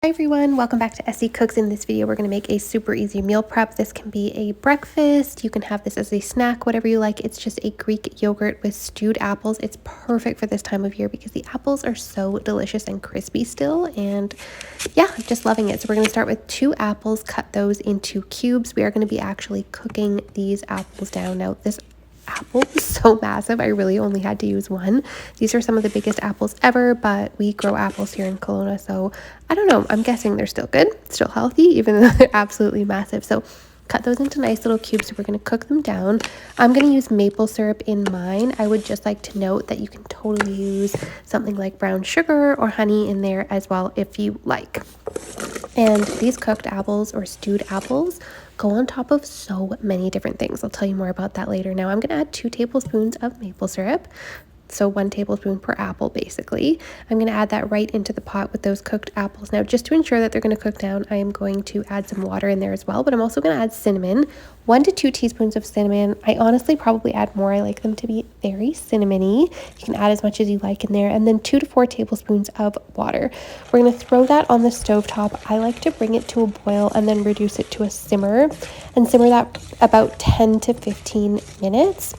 Hi everyone, welcome back to Essie Cooks. In this video, we're going to make a super easy meal prep. This can be a breakfast. You can have this as a snack, whatever you like. It's just a Greek yogurt with stewed apples. It's perfect for this time of year because the apples are so delicious and crispy still. And yeah, I'm just loving it. So we're going to start with 2 apples, cut those into cubes. We are going to be actually cooking these apples down. Now, this apple was so massive, I really only had to use one. These are some of the biggest apples ever, but we grow apples here in Kelowna, so I don't know, I'm guessing they're still good, still healthy, even though they're absolutely massive. So cut those into nice little cubes. So we're going to cook them down. I'm going to use maple syrup in mine. I would just like to note that you can totally use something like brown sugar or honey in there as well if you like. And these cooked apples or stewed apples go on top of so many different things. I'll tell you more about that later. Now I'm going to add 2 tablespoons of maple syrup. So 1 tablespoon per apple, basically. I'm going to add that right into the pot with those cooked apples. Now, just to ensure that they're going to cook down, I am going to add some water in there as well, but I'm also going to add cinnamon, 1 to 2 teaspoons of cinnamon. I honestly probably add more. I like them to be very cinnamony. You can add as much as you like in there, and then 2 to 4 tablespoons of water. We're going to throw that on the stovetop. I like to bring it to a boil and then reduce it to a simmer and simmer that about 10 to 15 minutes.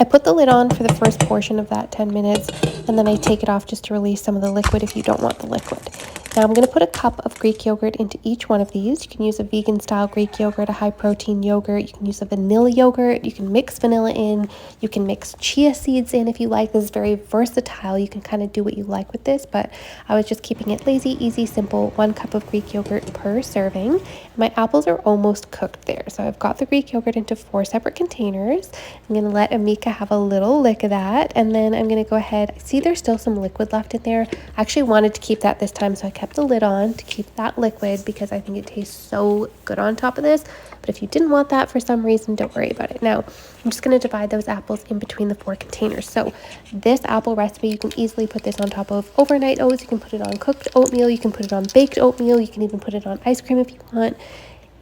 I put the lid on for the first portion of that 10 minutes, and then I take it off just to release some of the liquid if you don't want the liquid. Now I'm going to put a cup of Greek yogurt into each one of these. You can use a vegan style Greek yogurt, a high protein yogurt. You can use a vanilla yogurt. You can mix vanilla in. You can mix chia seeds in if you like. This is very versatile. You can kind of do what you like with this, but I was just keeping it lazy, easy, simple. 1 cup of Greek yogurt per serving. And my apples are almost cooked there. So I've got the Greek yogurt into 4 separate containers. I'm going to let Amika have a little lick of that, and then I'm going to go ahead. See, there's still some liquid left in there. I actually wanted to keep that this time, so I kept the lid on to keep that liquid because I think it tastes so good on top of this. But if you didn't want that for some reason, don't worry about it. Now I'm just going to divide those apples in between the 4 containers. So this apple recipe, you can easily put this on top of overnight oats. You can put it on cooked oatmeal. You can put it on baked oatmeal. You can even put it on ice cream if you want.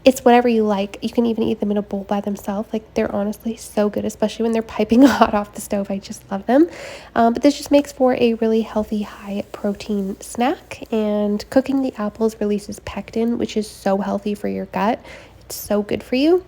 It's whatever you like. You can even eat them in a bowl by themselves. Like, they're honestly so good, especially when they're piping hot off the stove. I just love them. But this just makes for a really healthy, high protein snack. And cooking the apples releases pectin, which is so healthy for your gut. It's so good for you.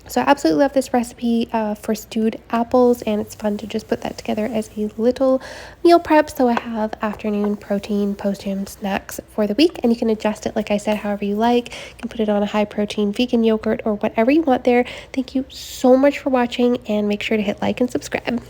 So I absolutely love this recipe for stewed apples, and it's fun to just put that together as a little meal prep. So I have afternoon protein post-gym snacks for the week, and you can adjust it, like I said, however you like. You can put it on a high protein vegan yogurt or whatever you want there. Thank you so much for watching, and make sure to hit like and subscribe.